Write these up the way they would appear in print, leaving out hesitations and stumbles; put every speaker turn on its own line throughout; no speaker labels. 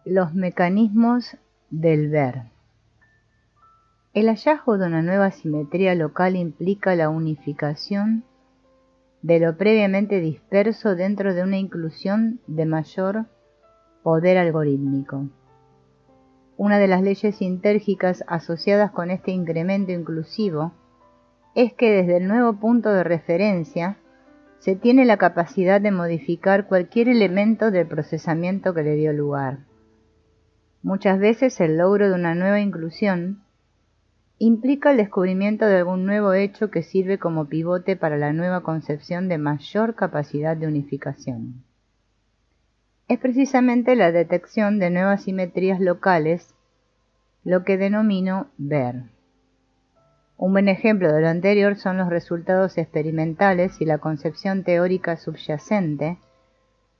Los mecanismos del ver. El hallazgo de una nueva simetría local implica la unificación de lo previamente disperso dentro de una inclusión de mayor poder algorítmico. Una de las leyes sintérgicas asociadas con este incremento inclusivo es que desde el nuevo punto de referencia se tiene la capacidad de modificar cualquier elemento del procesamiento que le dio lugar. Muchas veces el logro de una nueva inclusión implica el descubrimiento de algún nuevo hecho que sirve como pivote para la nueva concepción de mayor capacidad de unificación. Es precisamente la detección de nuevas simetrías locales lo que denomino ver. Un buen ejemplo de lo anterior son los resultados experimentales y la concepción teórica subyacente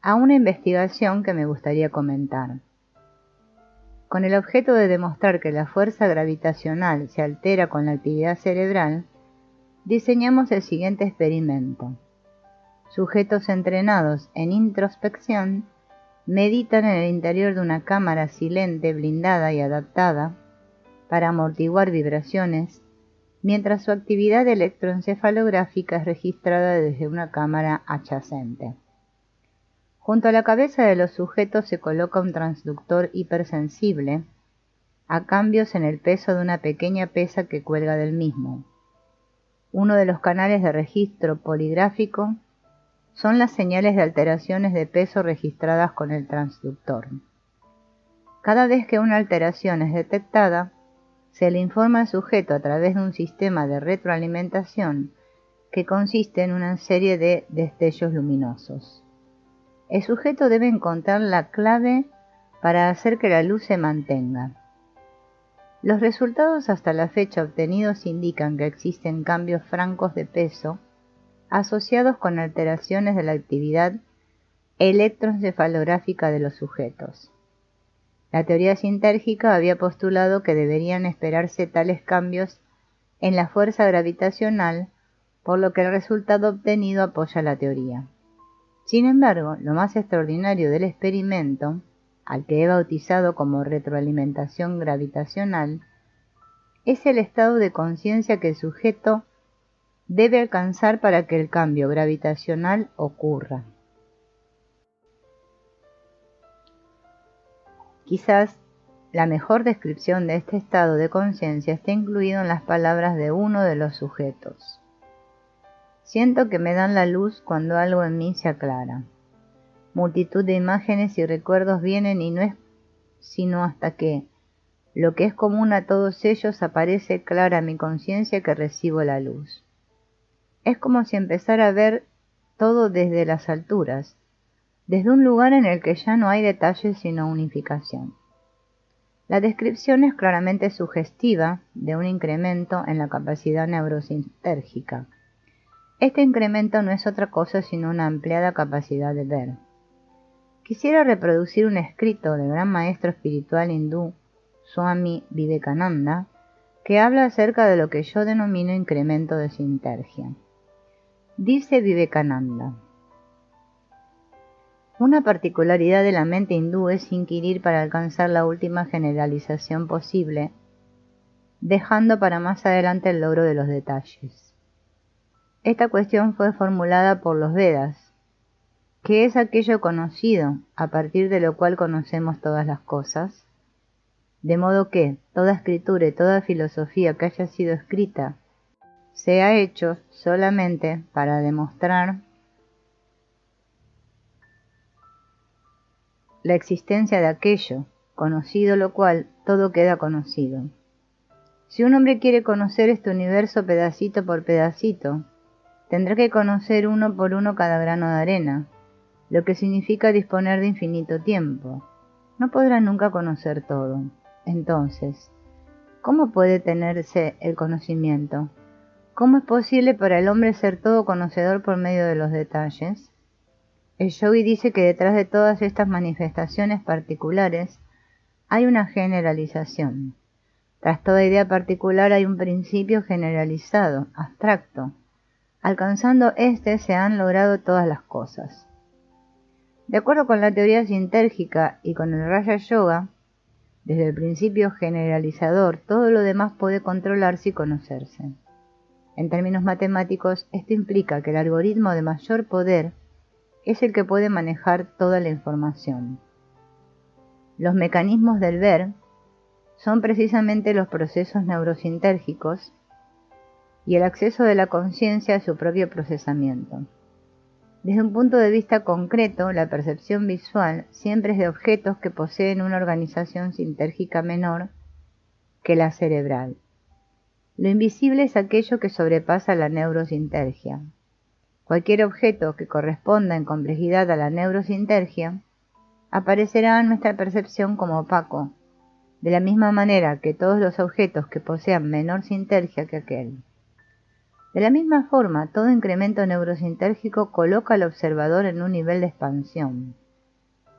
a una investigación que me gustaría comentar. Con el objeto de demostrar que la fuerza gravitacional se altera con la actividad cerebral, diseñamos el siguiente experimento. Sujetos entrenados en introspección meditan en el interior de una cámara silente, blindada y adaptada para amortiguar vibraciones, mientras su actividad electroencefalográfica es registrada desde una cámara adyacente. Junto a la cabeza de los sujetos se coloca un transductor hipersensible a cambios en el peso de una pequeña pesa que cuelga del mismo. Uno de los canales de registro poligráfico son las señales de alteraciones de peso registradas con el transductor. Cada vez que una alteración es detectada, se le informa al sujeto a través de un sistema de retroalimentación que consiste en una serie de destellos luminosos. El sujeto debe encontrar la clave para hacer que la luz se mantenga. Los resultados hasta la fecha obtenidos indican que existen cambios francos de peso asociados con alteraciones de la actividad electroencefalográfica de los sujetos. La teoría sintérgica había postulado que deberían esperarse tales cambios en la fuerza gravitacional, por lo que el resultado obtenido apoya la teoría. Sin embargo, lo más extraordinario del experimento, al que he bautizado como retroalimentación gravitacional, es el estado de conciencia que el sujeto debe alcanzar para que el cambio gravitacional ocurra. Quizás la mejor descripción de este estado de conciencia está incluido en las palabras de uno de los sujetos. Siento que me dan la luz cuando algo en mí se aclara. Multitud de imágenes y recuerdos vienen y no es sino hasta que lo que es común a todos ellos aparece clara a mi conciencia que recibo la luz. Es como si empezara a ver todo desde las alturas, desde un lugar en el que ya no hay detalles sino unificación. La descripción es claramente sugestiva de un incremento en la capacidad neurosintérgica. Este incremento no es otra cosa sino una ampliada capacidad de ver. Quisiera reproducir un escrito del gran maestro espiritual hindú, Swami Vivekananda, que habla acerca de lo que yo denomino incremento de sintergia. Dice Vivekananda: una particularidad de la mente hindú es inquirir para alcanzar la última generalización posible, dejando para más adelante el logro de los detalles. Esta cuestión fue formulada por los Vedas, que es aquello conocido a partir de lo cual conocemos todas las cosas, de modo que toda escritura y toda filosofía que haya sido escrita se ha hecho solamente para demostrar la existencia de aquello, conocido lo cual todo queda conocido. Si un hombre quiere conocer este universo pedacito por pedacito, tendrá que conocer uno por uno cada grano de arena, lo que significa disponer de infinito tiempo. No podrá nunca conocer todo. Entonces, ¿cómo puede tenerse el conocimiento? ¿Cómo es posible para el hombre ser todo conocedor por medio de los detalles? El yogi dice que detrás de todas estas manifestaciones particulares hay una generalización. Tras toda idea particular hay un principio generalizado, abstracto. Alcanzando este se han logrado todas las cosas. De acuerdo con la teoría sintérgica y con el Raja Yoga, desde el principio generalizador, todo lo demás puede controlarse y conocerse. En términos matemáticos, esto implica que el algoritmo de mayor poder es el que puede manejar toda la información. Los mecanismos del ver son precisamente los procesos neurosintérgicos y el acceso de la conciencia a su propio procesamiento. Desde un punto de vista concreto, la percepción visual siempre es de objetos que poseen una organización sintérgica menor que la cerebral. Lo invisible es aquello que sobrepasa la neurosintergia. Cualquier objeto que corresponda en complejidad a la neurosintergia aparecerá en nuestra percepción como opaco, de la misma manera que todos los objetos que posean menor sintergia que aquel. De la misma forma, todo incremento neurosintérgico coloca al observador en un nivel de expansión,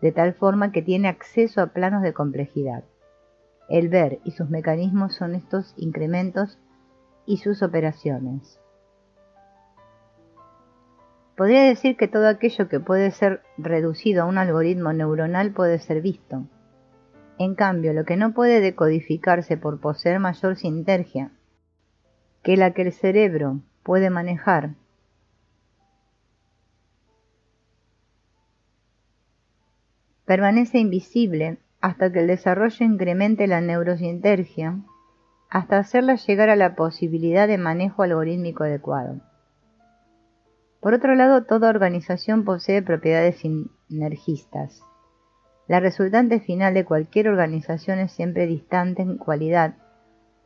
de tal forma que tiene acceso a planos de complejidad. El ver y sus mecanismos son estos incrementos y sus operaciones. Podría decir que todo aquello que puede ser reducido a un algoritmo neuronal puede ser visto. En cambio, lo que no puede decodificarse por poseer mayor sintergia que la que el cerebro puede manejar, permanece invisible hasta que el desarrollo incremente la neurosintergia, hasta hacerla llegar a la posibilidad de manejo algorítmico adecuado. Por otro lado, toda organización posee propiedades sinergistas. La resultante final de cualquier organización es siempre distante en cualidad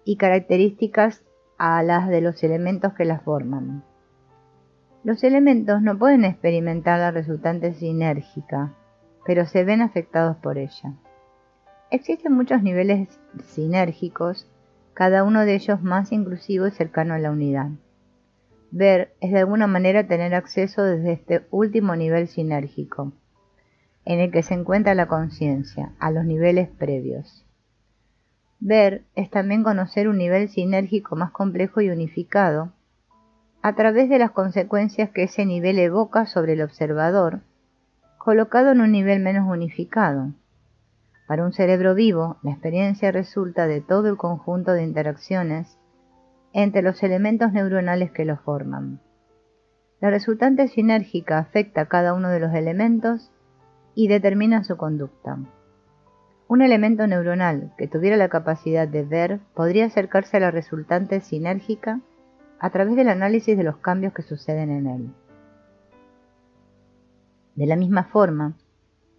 y características a las de los elementos que la forman. Los elementos no pueden experimentar la resultante sinérgica, pero se ven afectados por ella. Existen muchos niveles sinérgicos, cada uno de ellos más inclusivo y cercano a la unidad. Ver es de alguna manera tener acceso desde este último nivel sinérgico, en el que se encuentra la conciencia, a los niveles previos. Ver es también conocer un nivel sinérgico más complejo y unificado, a través de las consecuencias que ese nivel evoca sobre el observador, colocado en un nivel menos unificado. Para un cerebro vivo, la experiencia resulta de todo el conjunto de interacciones entre los elementos neuronales que lo forman. La resultante sinérgica afecta a cada uno de los elementos y determina su conducta. Un elemento neuronal que tuviera la capacidad de ver podría acercarse a la resultante sinérgica a través del análisis de los cambios que suceden en él. De la misma forma,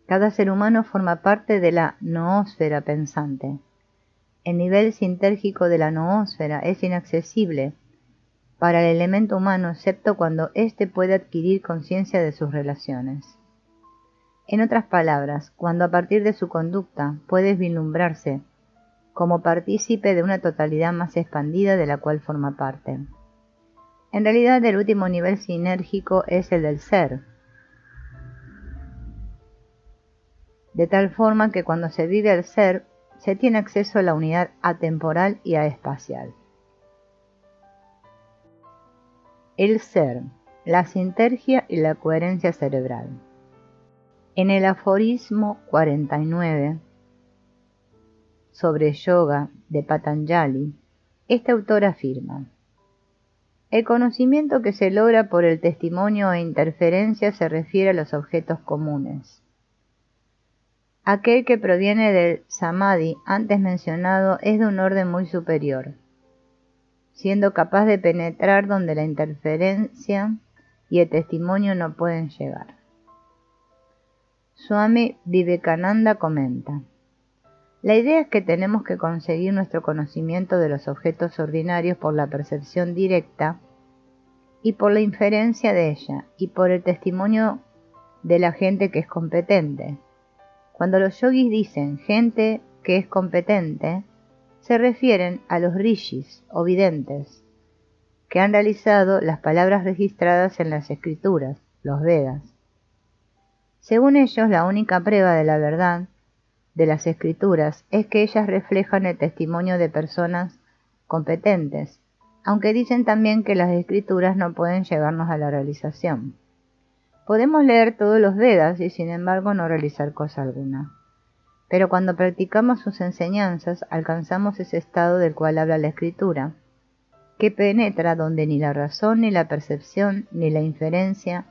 cada ser humano forma parte de la noósfera pensante. El nivel sintérgico de la noósfera es inaccesible para el elemento humano excepto cuando éste puede adquirir conciencia de sus relaciones. En otras palabras, cuando a partir de su conducta puede vislumbrarse como partícipe de una totalidad más expandida de la cual forma parte. En realidad, el último nivel sinérgico es el del ser, de tal forma que cuando se vive el ser, se tiene acceso a la unidad atemporal y aespacial. El ser, la sintergia y la coherencia cerebral. En el aforismo 49 sobre yoga de Patanjali, este autor afirma: el conocimiento que se logra por el testimonio e interferencia se refiere a los objetos comunes. Aquel que proviene del samadhi antes mencionado es de un orden muy superior, siendo capaz de penetrar donde la interferencia y el testimonio no pueden llegar. Swami Vivekananda comenta: la idea es que tenemos que conseguir nuestro conocimiento de los objetos ordinarios por la percepción directa y por la inferencia de ella y por el testimonio de la gente que es competente. Cuando los yogis dicen gente que es competente, se refieren a los rishis o videntes, que han realizado las palabras registradas en las escrituras, los Vedas. Según ellos, la única prueba de la verdad de las escrituras es que ellas reflejan el testimonio de personas competentes, aunque dicen también que las escrituras no pueden llevarnos a la realización. Podemos leer todos los Vedas y sin embargo no realizar cosa alguna. Pero cuando practicamos sus enseñanzas, alcanzamos ese estado del cual habla la Escritura, que penetra donde ni la razón, ni la percepción, ni la inferencia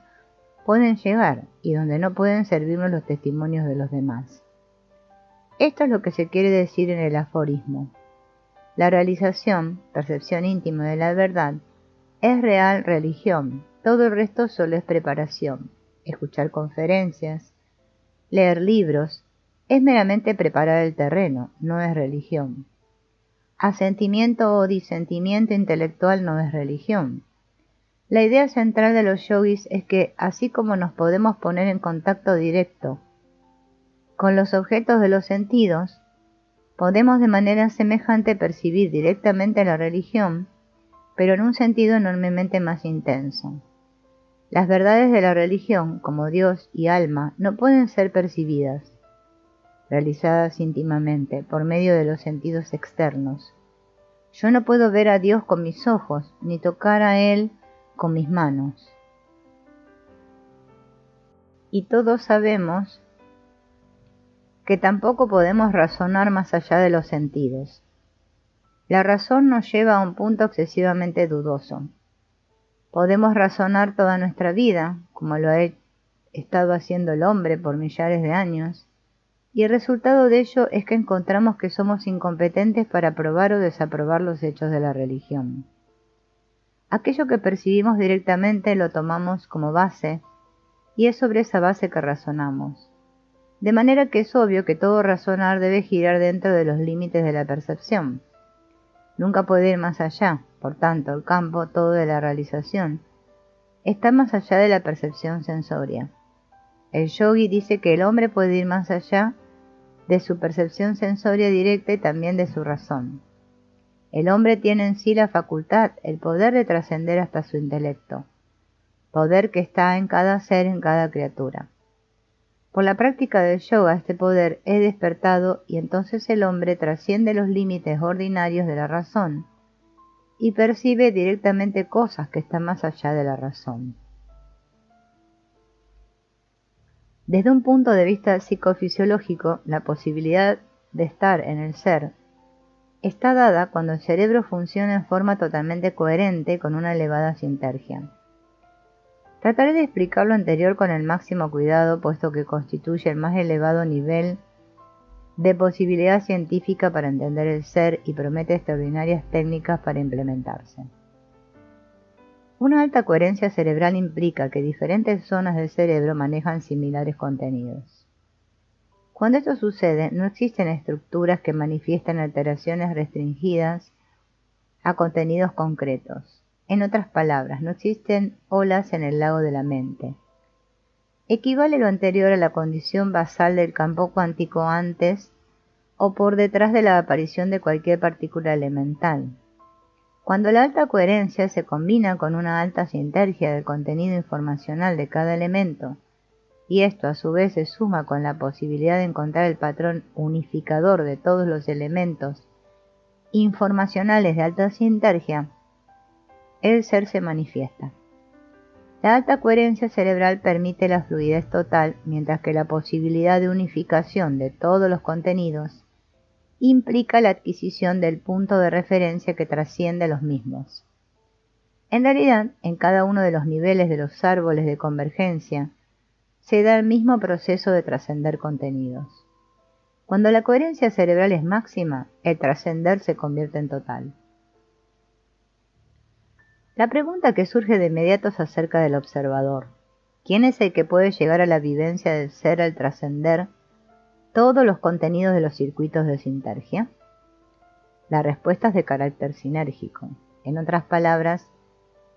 pueden llegar, y donde no pueden servirnos los testimonios de los demás. Esto es lo que se quiere decir en el aforismo. La realización, percepción íntima de la verdad, es real religión, todo el resto solo es preparación. Escuchar conferencias, leer libros, es meramente preparar el terreno, no es religión. Asentimiento o disentimiento intelectual no es religión. La idea central de los yogis es que, así como nos podemos poner en contacto directo con los objetos de los sentidos, podemos de manera semejante percibir directamente la religión, pero en un sentido enormemente más intenso. Las verdades de la religión, como Dios y alma, no pueden ser percibidas, realizadas íntimamente, por medio de los sentidos externos. Yo no puedo ver a Dios con mis ojos, ni tocar a Él con mis manos. Y todos sabemos que tampoco podemos razonar más allá de los sentidos. La razón nos lleva a un punto excesivamente dudoso. Podemos razonar toda nuestra vida, como lo ha estado haciendo el hombre por millares de años, y el resultado de ello es que encontramos que somos incompetentes para aprobar o desaprobar los hechos de la religión. Aquello que percibimos directamente lo tomamos como base, y es sobre esa base que razonamos. De manera que es obvio que todo razonar debe girar dentro de los límites de la percepción. Nunca puede ir más allá, por tanto, el campo todo de la realización está más allá de la percepción sensoria. El yogi dice que el hombre puede ir más allá de su percepción sensoria directa y también de su razón. El hombre tiene en sí la facultad, el poder de trascender hasta su intelecto, poder que está en cada ser, en cada criatura. Por la práctica del yoga este poder es despertado y entonces el hombre trasciende los límites ordinarios de la razón y percibe directamente cosas que están más allá de la razón. Desde un punto de vista psicofisiológico, la posibilidad de estar en el ser está dada cuando el cerebro funciona en forma totalmente coherente con una elevada sinergia. Trataré de explicar lo anterior con el máximo cuidado, puesto que constituye el más elevado nivel de posibilidad científica para entender el ser y promete extraordinarias técnicas para implementarse. Una alta coherencia cerebral implica que diferentes zonas del cerebro manejan similares contenidos. Cuando esto sucede, no existen estructuras que manifiesten alteraciones restringidas a contenidos concretos. En otras palabras, no existen olas en el lago de la mente. Equivale lo anterior a la condición basal del campo cuántico antes o por detrás de la aparición de cualquier partícula elemental. Cuando la alta coherencia se combina con una alta sinergia del contenido informacional de cada elemento, y esto a su vez se suma con la posibilidad de encontrar el patrón unificador de todos los elementos informacionales de alta sinergia, el ser se manifiesta. La alta coherencia cerebral permite la fluidez total, mientras que la posibilidad de unificación de todos los contenidos implica la adquisición del punto de referencia que trasciende los mismos. En realidad, en cada uno de los niveles de los árboles de convergencia, se da el mismo proceso de trascender contenidos. Cuando la coherencia cerebral es máxima, el trascender se convierte en total. La pregunta que surge de inmediato es acerca del observador. ¿Quién es el que puede llegar a la vivencia del ser al trascender todos los contenidos de los circuitos de sinergia? La respuesta es de carácter sinérgico. En otras palabras,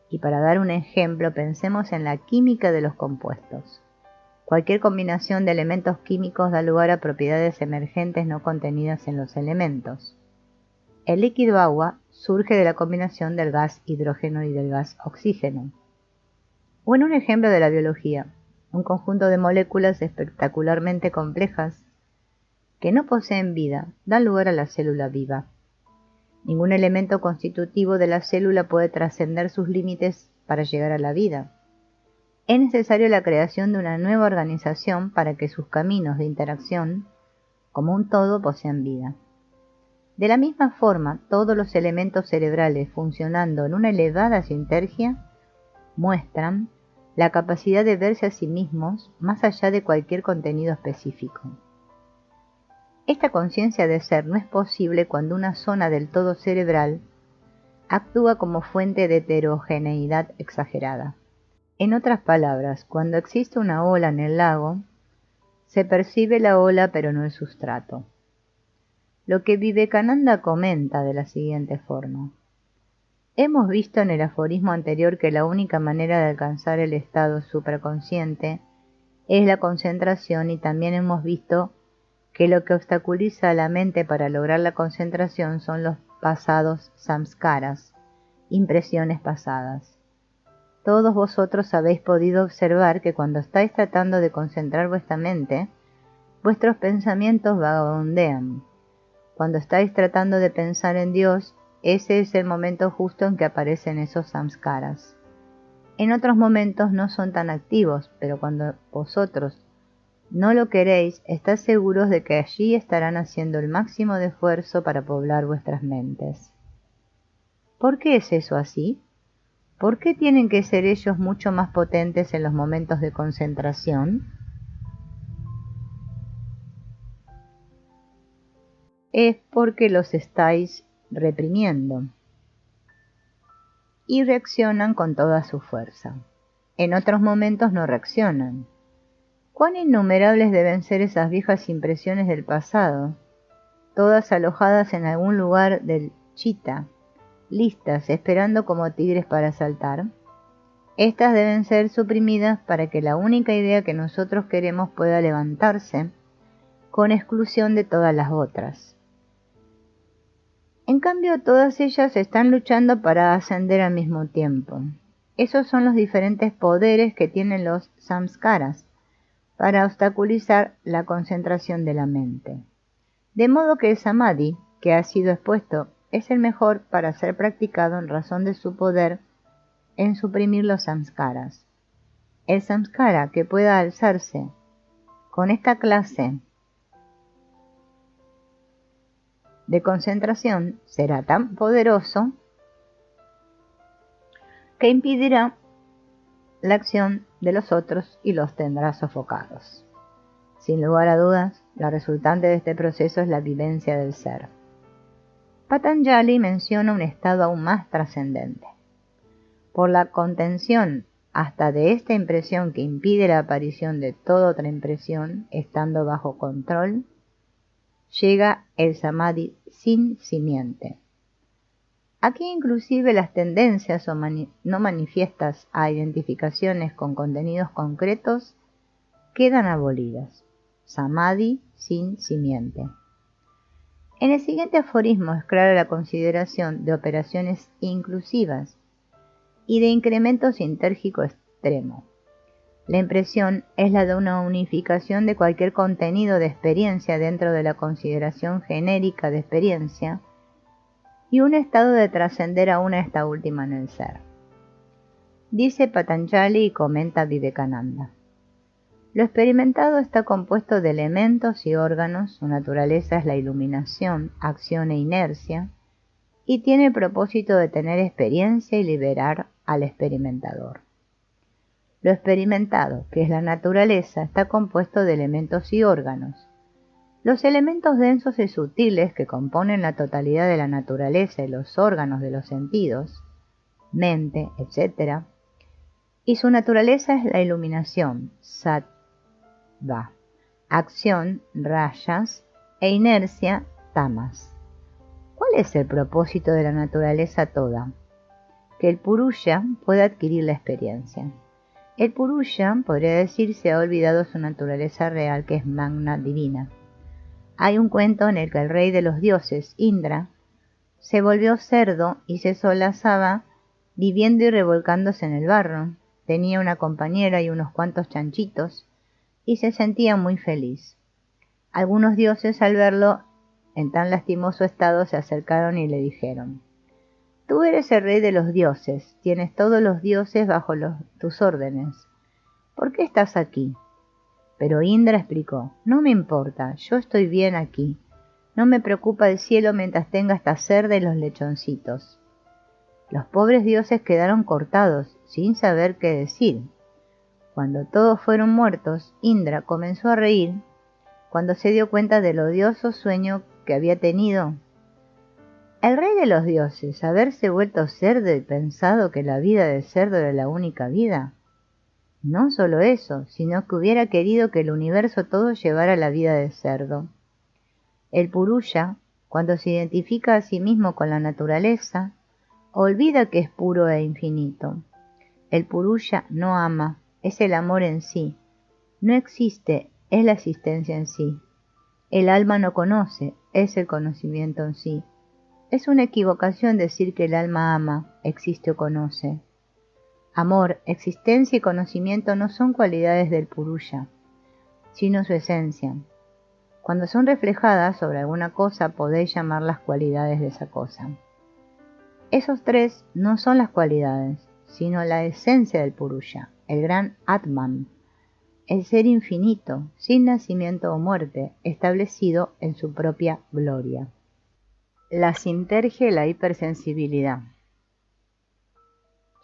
y para dar un ejemplo, pensemos en la química de los compuestos. Cualquier combinación de elementos químicos da lugar a propiedades emergentes no contenidas en los elementos. El líquido agua surge de la combinación del gas hidrógeno y del gas oxígeno. O en un ejemplo de la biología, un conjunto de moléculas espectacularmente complejas que no poseen vida dan lugar a la célula viva. Ningún elemento constitutivo de la célula puede trascender sus límites para llegar a la vida. es necesario la creación de una nueva organización para que sus caminos de interacción, como un todo, posean vida. De la misma forma, todos los elementos cerebrales funcionando en una elevada sinergia muestran la capacidad de verse a sí mismos más allá de cualquier contenido específico. Esta conciencia de ser no es posible cuando una zona del todo cerebral actúa como fuente de heterogeneidad exagerada. En otras palabras, cuando existe una ola en el lago, se percibe la ola pero no el sustrato. Lo que Vivekananda comenta de la siguiente forma. Hemos visto en el aforismo anterior que la única manera de alcanzar el estado supraconsciente es la concentración, y también hemos visto que lo que obstaculiza a la mente para lograr la concentración son los pasados samskaras, impresiones pasadas. Todos vosotros habéis podido observar que cuando estáis tratando de concentrar vuestra mente, vuestros pensamientos vagabundean. Cuando estáis tratando de pensar en Dios, ese es el momento justo en que aparecen esos samskaras. En otros momentos no son tan activos, pero cuando vosotros no lo queréis, estad seguros de que allí estarán haciendo el máximo de esfuerzo para poblar vuestras mentes. ¿Por qué es eso así? ¿Por qué tienen que ser ellos mucho más potentes en los momentos de concentración? Es porque los estáis reprimiendo y reaccionan con toda su fuerza. En otros momentos no reaccionan. ¿Cuán innumerables deben ser esas viejas impresiones del pasado, todas alojadas en algún lugar del chitta, listas, esperando como tigres para saltar? Estas deben ser suprimidas para que la única idea que nosotros queremos pueda levantarse, con exclusión de todas las otras. En cambio, todas ellas están luchando para ascender al mismo tiempo. Esos son los diferentes poderes que tienen los samskaras para obstaculizar la concentración de la mente. De modo que el samadhi, que ha sido expuesto, es el mejor para ser practicado en razón de su poder en suprimir los samskaras. El samskara que pueda alzarse con esta clase de concentración será tan poderoso que impedirá la acción de los otros y los tendrá sofocados. Sin lugar a dudas, la resultante de este proceso es la vivencia del ser. Patanjali menciona un estado aún más trascendente. Por la contención hasta de esta impresión que impide la aparición de toda otra impresión, estando bajo control, llega el samadhi sin simiente. Aquí inclusive las tendencias no manifiestas a identificaciones con contenidos concretos quedan abolidas. Samadhi sin simiente. En el siguiente aforismo es clara la consideración de operaciones inclusivas y de incremento sintérgico extremo. La impresión es la de una unificación de cualquier contenido de experiencia dentro de la consideración genérica de experiencia y un estado de trascender aún a esta última en el ser. Dice Patanjali y comenta Vivekananda. Lo experimentado está compuesto de elementos y órganos, su naturaleza es la iluminación, acción e inercia, y tiene el propósito de tener experiencia y liberar al experimentador. Lo experimentado, que es la naturaleza, está compuesto de elementos y órganos. Los elementos densos y sutiles que componen la totalidad de la naturaleza y los órganos de los sentidos, mente, etc., y su naturaleza es la iluminación, sattva, acción, rajas, e inercia, tamas. ¿Cuál es el propósito de la naturaleza toda? Que el purusha pueda adquirir la experiencia. El purusha, podría decirse, ha olvidado su naturaleza real, que es magna, divina. Hay un cuento en el que el rey de los dioses, Indra, se volvió cerdo y se solazaba viviendo y revolcándose en el barro. Tenía una compañera y unos cuantos chanchitos y se sentía muy feliz. Algunos dioses, al verlo en tan lastimoso estado, se acercaron y le dijeron: «Tú eres el rey de los dioses, tienes todos los dioses bajo tus órdenes. ¿por qué estás aquí? Pero Indra explicó, no me importa, yo estoy bien aquí. No me preocupa el cielo mientras tenga esta cerda y los lechoncitos. Los pobres dioses quedaron cortados, sin saber qué decir. Cuando todos fueron muertos, Indra comenzó a reír cuando se dio cuenta del odioso sueño que había tenido. El rey de los dioses, haberse vuelto cerdo y pensado que la vida de cerdo era la única vida. No solo eso, sino que hubiera querido que el universo todo llevara la vida de cerdo. El Purusha, cuando se identifica a sí mismo con la naturaleza, olvida que es puro e infinito. El Purusha no ama, es el amor en sí. No existe, es la existencia en sí. El alma no conoce, es el conocimiento en sí. Es una equivocación decir que el alma ama, existe o conoce. Amor, existencia y conocimiento no son cualidades del Purusha, sino su esencia. Cuando son reflejadas sobre alguna cosa podéis llamarlas cualidades de esa cosa. Esos tres no son las cualidades, sino la esencia del Purusha, el gran Atman, el ser infinito, sin nacimiento o muerte, establecido en su propia gloria. La sintergia y la hipersensibilidad.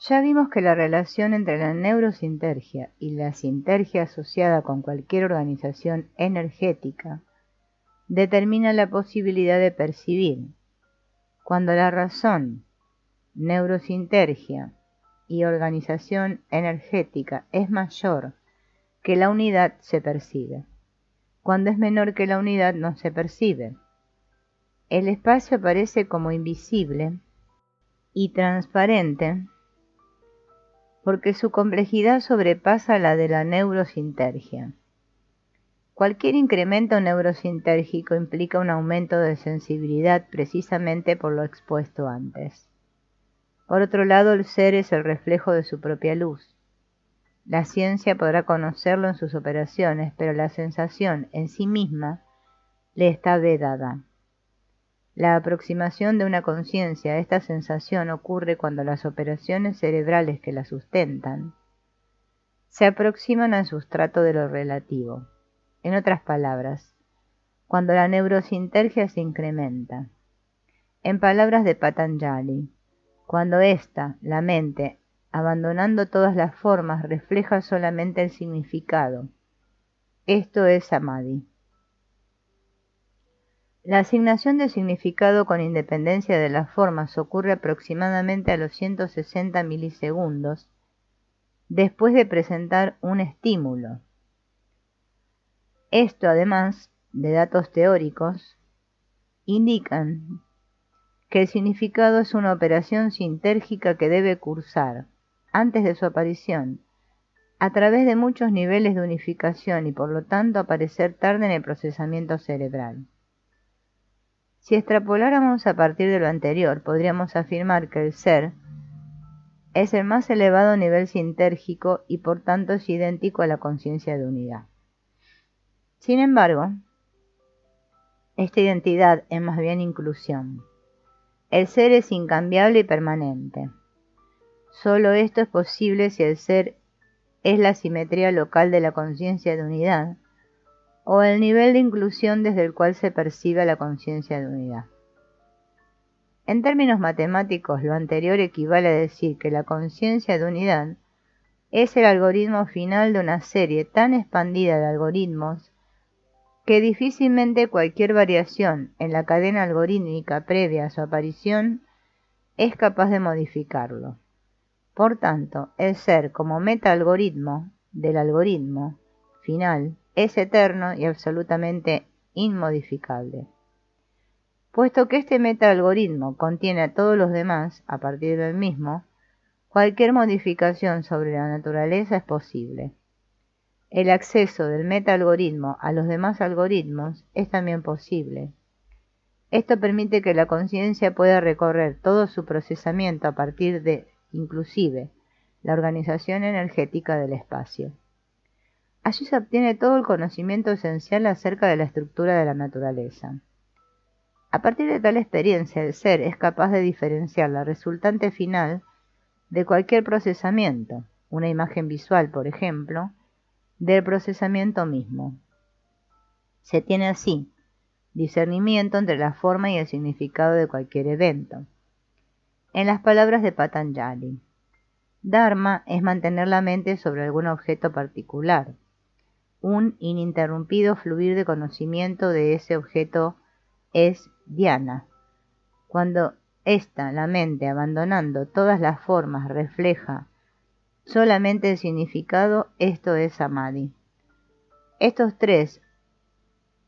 Ya vimos que la relación entre la neurosintergia y la sintergia asociada con cualquier organización energética determina la posibilidad de percibir. Cuando la razón, neurosintergia y organización energética es mayor que la unidad, se percibe. Cuando es menor que la unidad, no se percibe. El espacio aparece como invisible y transparente porque su complejidad sobrepasa la de la neurosintergia. Cualquier incremento neurosintérgico implica un aumento de sensibilidad precisamente por lo expuesto antes. Por otro lado, el ser es el reflejo de su propia luz. La ciencia podrá conocerlo en sus operaciones, pero la sensación en sí misma le está vedada. La aproximación de una conciencia a esta sensación ocurre cuando las operaciones cerebrales que la sustentan se aproximan al sustrato de lo relativo. En otras palabras, cuando la neurosintergia se incrementa. En palabras de Patanjali, cuando ésta, la mente, abandonando todas las formas, refleja solamente el significado. Esto es samadhi. La asignación de significado con independencia de las formas ocurre aproximadamente a los 160 milisegundos después de presentar un estímulo. Esto, además de datos teóricos, indican que el significado es una operación sintérgica que debe cursar, antes de su aparición, a través de muchos niveles de unificación y por lo tanto aparecer tarde en el procesamiento cerebral. Si extrapoláramos a partir de lo anterior, podríamos afirmar que el ser es el más elevado nivel sintérgico y por tanto es idéntico a la conciencia de unidad. Sin embargo, esta identidad es más bien inclusión. El ser es incambiable y permanente. Solo esto es posible si el ser es la simetría local de la conciencia de unidad, o el nivel de inclusión desde el cual se percibe la conciencia de unidad. En términos matemáticos, lo anterior equivale a decir que la conciencia de unidad es el algoritmo final de una serie tan expandida de algoritmos que difícilmente cualquier variación en la cadena algorítmica previa a su aparición es capaz de modificarlo. Por tanto, el ser como meta-algoritmo del algoritmo final es eterno y absolutamente inmodificable. Puesto que este meta-algoritmo contiene a todos los demás a partir del mismo, cualquier modificación sobre la naturaleza es posible. El acceso del meta-algoritmo a los demás algoritmos es también posible. Esto permite que la conciencia pueda recorrer todo su procesamiento a partir de, inclusive, la organización energética del espacio. Allí se obtiene todo el conocimiento esencial acerca de la estructura de la naturaleza. A partir de tal experiencia, el ser es capaz de diferenciar la resultante final de cualquier procesamiento, una imagen visual, por ejemplo, del procesamiento mismo. Se tiene así discernimiento entre la forma y el significado de cualquier evento. En las palabras de Patanjali, Dharma es mantener la mente sobre algún objeto particular. Un ininterrumpido fluir de conocimiento de ese objeto es dhyana. Cuando la mente, abandonando todas las formas, refleja solamente el significado, esto es samadhi. Estos tres,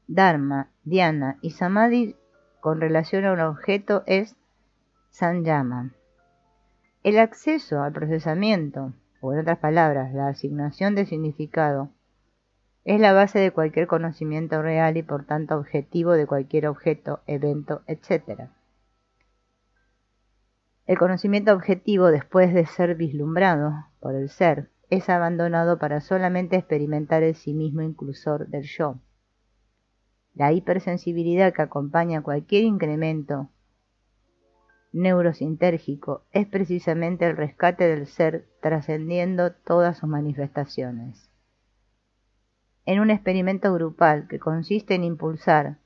Dharma, Dhyana y Samadhi, con relación a un objeto, es Samyama. El acceso al procesamiento, o en otras palabras, la asignación de significado, es la base de cualquier conocimiento real y por tanto objetivo de cualquier objeto, evento, etc. El conocimiento objetivo, después de ser vislumbrado por el ser, es abandonado para solamente experimentar el sí mismo inclusor del yo. La hipersensibilidad que acompaña cualquier incremento neurosintérgico es precisamente el rescate del ser trascendiendo todas sus manifestaciones. En un experimento grupal que consiste en impulsar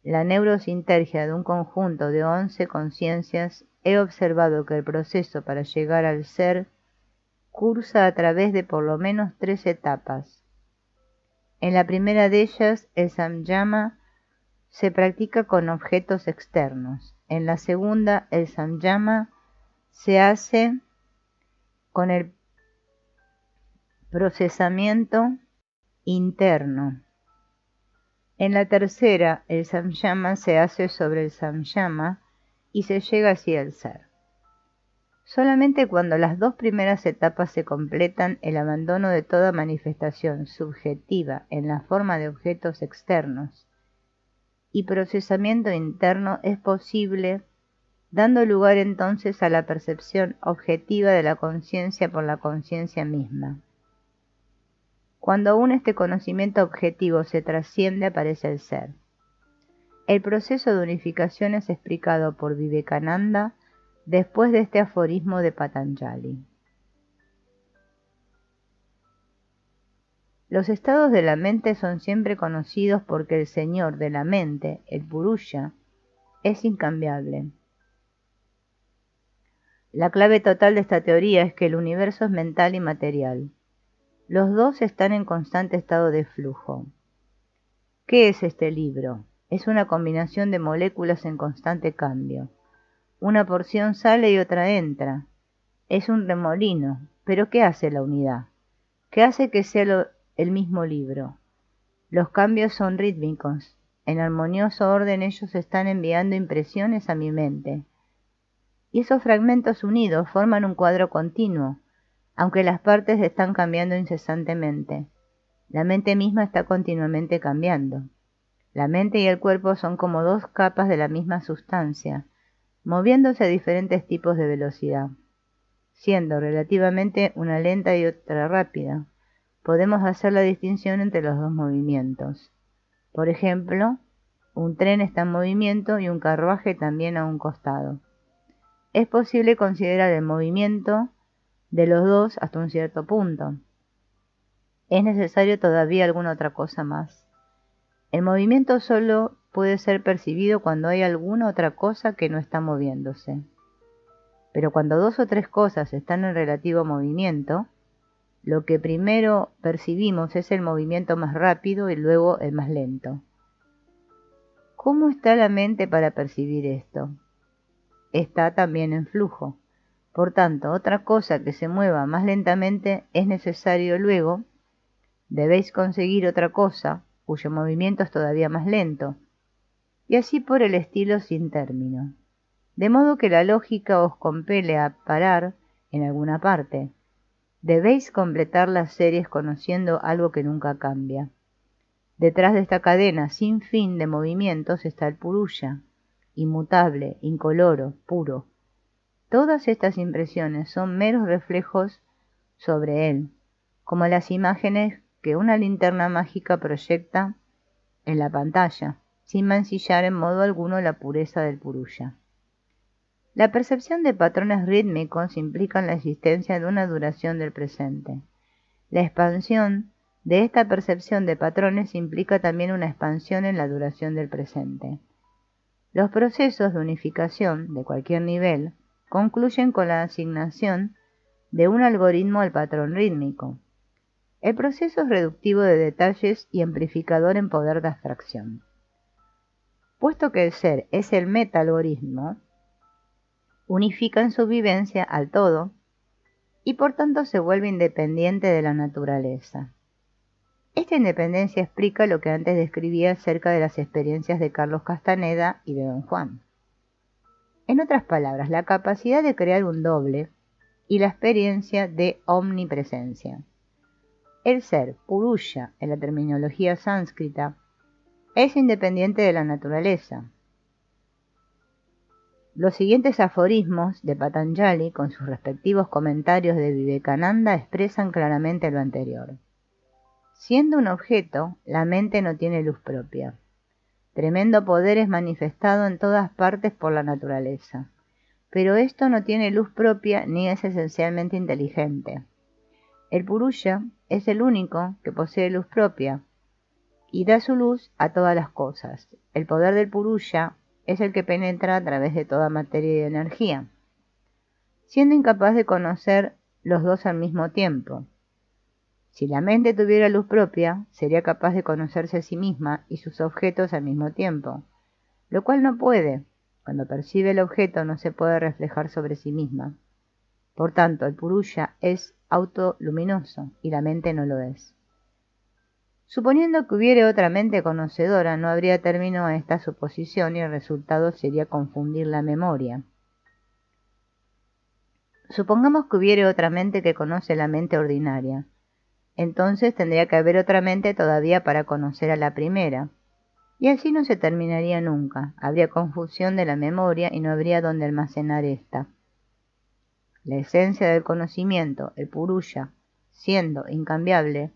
la neurosintergia de un conjunto de 11 conciencias, he observado que el proceso para llegar al ser cursa a través de por lo menos 3 etapas. En la primera de ellas, el samyama se practica con objetos externos. En la segunda, el samyama se hace con el procesamiento interno. En la tercera, el samyama se hace sobre el samyama y se llega así al ser. Solamente cuando las 2 primeras etapas se completan, el abandono de toda manifestación subjetiva en la forma de objetos externos y procesamiento interno es posible, dando lugar entonces a la percepción objetiva de la conciencia por la conciencia misma. Cuando aún este conocimiento objetivo se trasciende, aparece el ser. El proceso de unificación es explicado por Vivekananda después de este aforismo de Patanjali. Los estados de la mente son siempre conocidos porque el señor de la mente, el Purusha, es incambiable. La clave total de esta teoría es que el universo es mental y material. Los dos están en constante estado de flujo. ¿Qué es este libro? Es una combinación de moléculas en constante cambio. Una porción sale y otra entra. Es un remolino. ¿Pero qué hace la unidad? ¿Qué hace que sea el mismo libro? Los cambios son rítmicos. En armonioso orden ellos están enviando impresiones a mi mente. Y esos fragmentos unidos forman un cuadro continuo, aunque las partes están cambiando incesantemente. La mente misma está continuamente cambiando. La mente y el cuerpo son como 2 capas de la misma sustancia, moviéndose a diferentes tipos de velocidad. Siendo relativamente una lenta y otra rápida, podemos hacer la distinción entre los 2 movimientos. Por ejemplo, un tren está en movimiento y un carruaje también a un costado. Es posible considerar el movimiento de los 2 hasta un cierto punto. Es necesario todavía alguna otra cosa más. El movimiento solo puede ser percibido cuando hay alguna otra cosa que no está moviéndose. Pero cuando 2 o 3 cosas están en relativo movimiento, lo que primero percibimos es el movimiento más rápido y luego el más lento. ¿Cómo está la mente para percibir esto? Está también en flujo. Por tanto, otra cosa que se mueva más lentamente es necesario luego. Debéis conseguir otra cosa cuyo movimiento es todavía más lento, y así por el estilo sin término. De modo que la lógica os compele a parar en alguna parte. Debéis completar las series conociendo algo que nunca cambia. Detrás de esta cadena sin fin de movimientos está el Purusha, inmutable, incoloro, puro. Todas estas impresiones son meros reflejos sobre él, como las imágenes que una linterna mágica proyecta en la pantalla, sin mancillar en modo alguno la pureza del Purusha. La percepción de patrones rítmicos implica la existencia de una duración del presente. La expansión de esta percepción de patrones implica también una expansión en la duración del presente. Los procesos de unificación de cualquier nivel concluyen con la asignación de un algoritmo al patrón rítmico. El proceso es reductivo de detalles y amplificador en poder de abstracción. Puesto que el ser es el meta-algoritmo, unifica en su vivencia al todo y por tanto se vuelve independiente de la naturaleza. Esta independencia explica lo que antes describía acerca de las experiencias de Carlos Castaneda y de Don Juan. En otras palabras, la capacidad de crear un doble y la experiencia de omnipresencia. El ser, Purusha, en la terminología sánscrita, es independiente de la naturaleza. Los siguientes aforismos de Patanjali, con sus respectivos comentarios de Vivekananda, expresan claramente lo anterior. Siendo un objeto, la mente no tiene luz propia. Tremendo poder es manifestado en todas partes por la naturaleza, pero esto no tiene luz propia ni es esencialmente inteligente. El Purusha es el único que posee luz propia y da su luz a todas las cosas. El poder del Purusha es el que penetra a través de toda materia y energía, siendo incapaz de conocer los dos al mismo tiempo. Si la mente tuviera luz propia, sería capaz de conocerse a sí misma y sus objetos al mismo tiempo, lo cual no puede. Cuando percibe el objeto no se puede reflejar sobre sí misma. Por tanto, el Purusha es autoluminoso y la mente no lo es. Suponiendo que hubiere otra mente conocedora, no habría término a esta suposición y el resultado sería confundir la memoria. Supongamos que hubiere otra mente que conoce la mente ordinaria. Entonces tendría que haber otra mente todavía para conocer a la primera. Y así no se terminaría nunca. Habría confusión de la memoria y no habría donde almacenar esta. La esencia del conocimiento, el Purusha, siendo incambiable,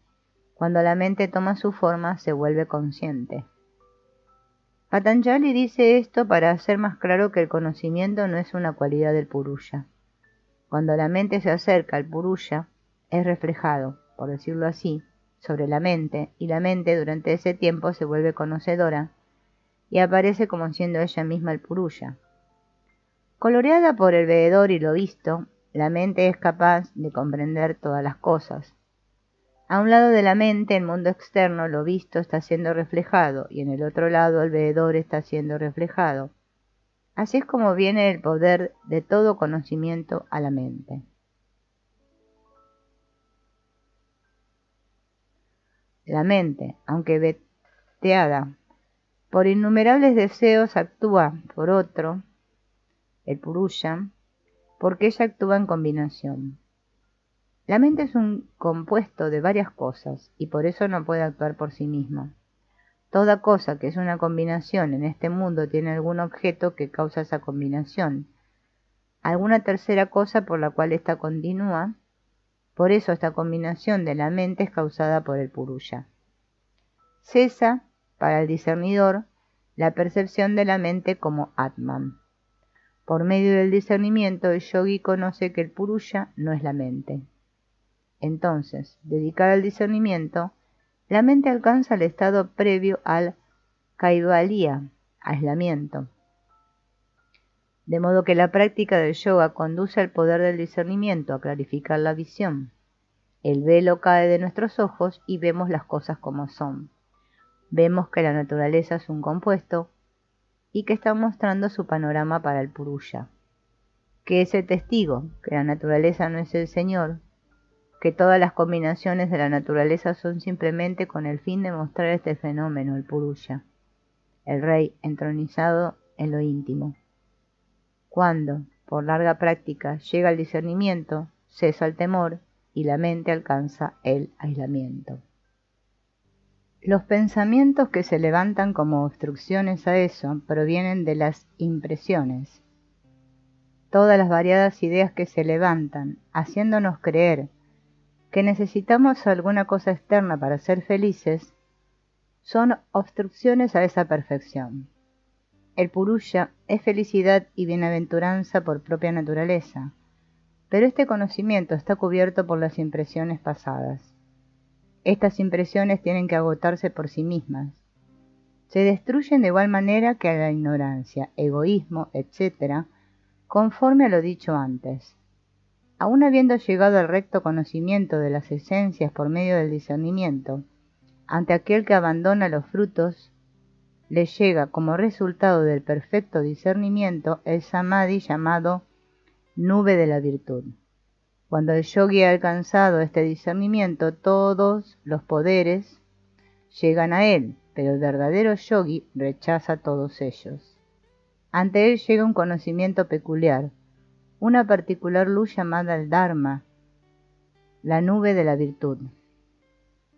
cuando la mente toma su forma se vuelve consciente. Patanjali dice esto para hacer más claro que el conocimiento no es una cualidad del Purusha. Cuando la mente se acerca al Purusha, es reflejado, por decirlo así, sobre la mente, y la mente durante ese tiempo se vuelve conocedora y aparece como siendo ella misma el Purusha. Coloreada por el veedor y lo visto, la mente es capaz de comprender todas las cosas. A un lado de la mente, el mundo externo, lo visto, está siendo reflejado, y en el otro lado, el veedor está siendo reflejado. Así es como viene el poder de todo conocimiento a la mente. La mente, aunque veteada por innumerables deseos, actúa por otro, el Purusha, porque ella actúa en combinación. La mente es un compuesto de varias cosas y por eso no puede actuar por sí misma. Toda cosa que es una combinación en este mundo tiene algún objeto que causa esa combinación, alguna tercera cosa por la cual ésta continúa. Por eso esta combinación de la mente es causada por el Purusha. Cesa, para el discernidor, la percepción de la mente como Atman. Por medio del discernimiento, el yogi conoce que el Purusha no es la mente. Entonces, dedicada al discernimiento, la mente alcanza el estado previo al Kaivalya, aislamiento. De modo que la práctica del yoga conduce al poder del discernimiento a clarificar la visión. El velo cae de nuestros ojos y vemos las cosas como son. Vemos que la naturaleza es un compuesto y que está mostrando su panorama para el Purusha, que es el testigo, que la naturaleza no es el Señor, que todas las combinaciones de la naturaleza son simplemente con el fin de mostrar este fenómeno, el Purusha, el rey entronizado en lo íntimo. Cuando, por larga práctica, llega el discernimiento, cesa el temor y la mente alcanza el aislamiento. Los pensamientos que se levantan como obstrucciones a eso provienen de las impresiones. Todas las variadas ideas que se levantan, haciéndonos creer que necesitamos alguna cosa externa para ser felices, son obstrucciones a esa perfección. El Purusha es felicidad y bienaventuranza por propia naturaleza, pero este conocimiento está cubierto por las impresiones pasadas. Estas impresiones tienen que agotarse por sí mismas. Se destruyen de igual manera que a la ignorancia, egoísmo, etc., conforme a lo dicho antes. Aun habiendo llegado al recto conocimiento de las esencias por medio del discernimiento, ante aquel que abandona los frutos, le llega como resultado del perfecto discernimiento el samadhi llamado nube de la virtud. Cuando el yogi ha alcanzado este discernimiento, todos los poderes llegan a él, pero el verdadero yogi rechaza todos ellos. Ante él llega un conocimiento peculiar, una particular luz llamada el Dharma, la nube de la virtud.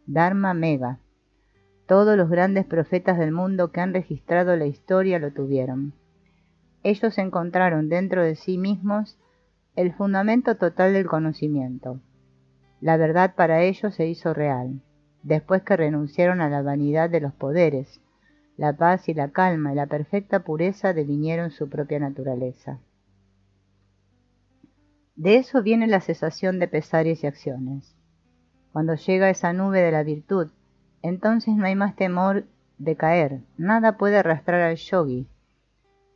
Dharma Mega. Todos los grandes profetas del mundo que han registrado la historia lo tuvieron. Ellos encontraron dentro de sí mismos el fundamento total del conocimiento. La verdad para ellos se hizo real, después que renunciaron a la vanidad de los poderes. La paz y la calma y la perfecta pureza devinieron su propia naturaleza. De eso viene la cesación de pesares y acciones. Cuando llega esa nube de la virtud, entonces no hay más temor de caer, nada puede arrastrar al yogi.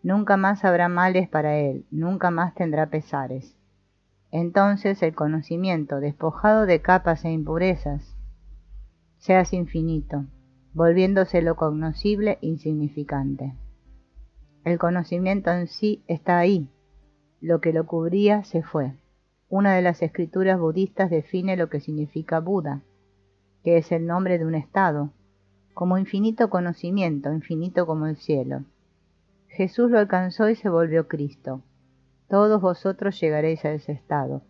Nunca más habrá males para él, nunca más tendrá pesares. Entonces el conocimiento, despojado de capas e impurezas, se hace infinito, volviéndose lo cognoscible insignificante. El conocimiento en sí está ahí, lo que lo cubría se fue. Una de las escrituras budistas define lo que significa Buda, que es el nombre de un estado, como infinito conocimiento, infinito como el cielo. Jesús lo alcanzó y se volvió Cristo. Todos vosotros llegaréis a ese estado.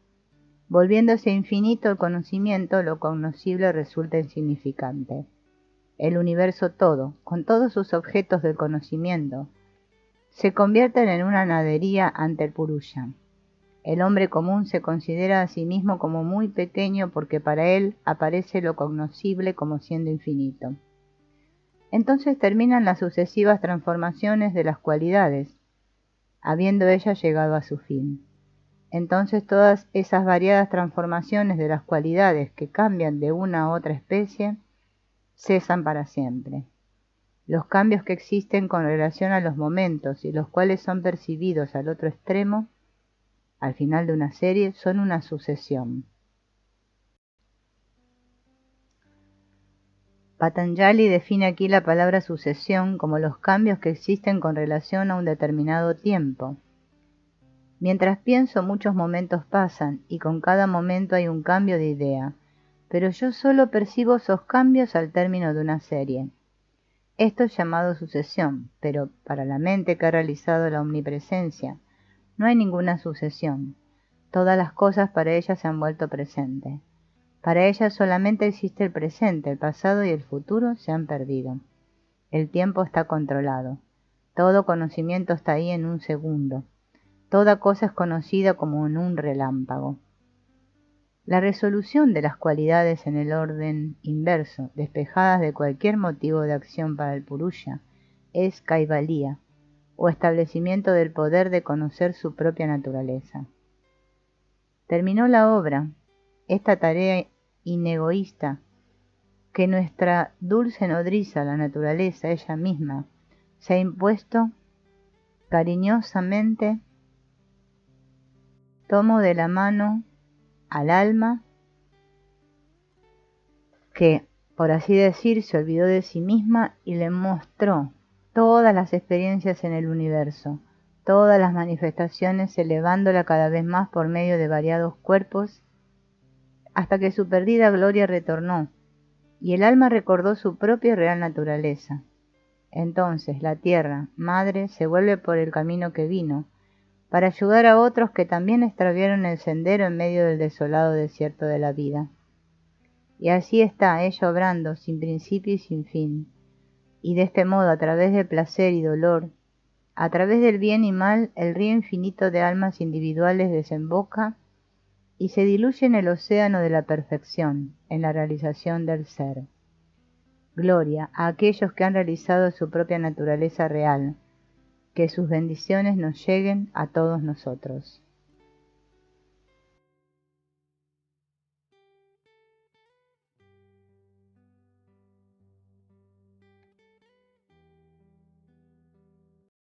Volviéndose infinito el conocimiento, lo cognoscible resulta insignificante. El universo todo, con todos sus objetos del conocimiento, se convierten en una nadería ante el Purusha. El hombre común se considera a sí mismo como muy pequeño porque para él aparece lo cognoscible como siendo infinito. Entonces terminan las sucesivas transformaciones de las cualidades, habiendo ellas llegado a su fin. Entonces todas esas variadas transformaciones de las cualidades que cambian de una a otra especie cesan para siempre. Los cambios que existen con relación a los momentos y los cuales son percibidos al otro extremo, al final de una serie, son una sucesión. Patanjali define aquí la palabra sucesión como los cambios que existen con relación a un determinado tiempo. Mientras pienso, muchos momentos pasan y con cada momento hay un cambio de idea, pero yo solo percibo esos cambios al término de una serie. Esto es llamado sucesión, pero para la mente que ha realizado la omnipresencia, no hay ninguna sucesión. Todas las cosas para ella se han vuelto presente. Para ella solamente existe el presente, el pasado y el futuro se han perdido. El tiempo está controlado. Todo conocimiento está ahí en un segundo. Toda cosa es conocida como en un relámpago. La resolución de las cualidades en el orden inverso, despejadas de cualquier motivo de acción para el Purusha, es Kaivalya, o establecimiento del poder de conocer su propia naturaleza. Terminó la obra, esta tarea inegoísta, que nuestra dulce nodriza, la naturaleza ella misma, se ha impuesto cariñosamente. Tomo de la mano al alma que, por así decir, se olvidó de sí misma y le mostró todas las experiencias en el universo, todas las manifestaciones, elevándola cada vez más por medio de variados cuerpos, hasta que su perdida gloria retornó, y el alma recordó su propia y real naturaleza. Entonces la tierra, madre, se vuelve por el camino que vino, para ayudar a otros que también extraviaron el sendero en medio del desolado desierto de la vida. Y así está ella obrando sin principio y sin fin, y de este modo, a través del placer y dolor, a través del bien y mal, el río infinito de almas individuales desemboca y se diluye en el océano de la perfección, en la realización del ser. Gloria a aquellos que han realizado su propia naturaleza real, que sus bendiciones nos lleguen a todos nosotros.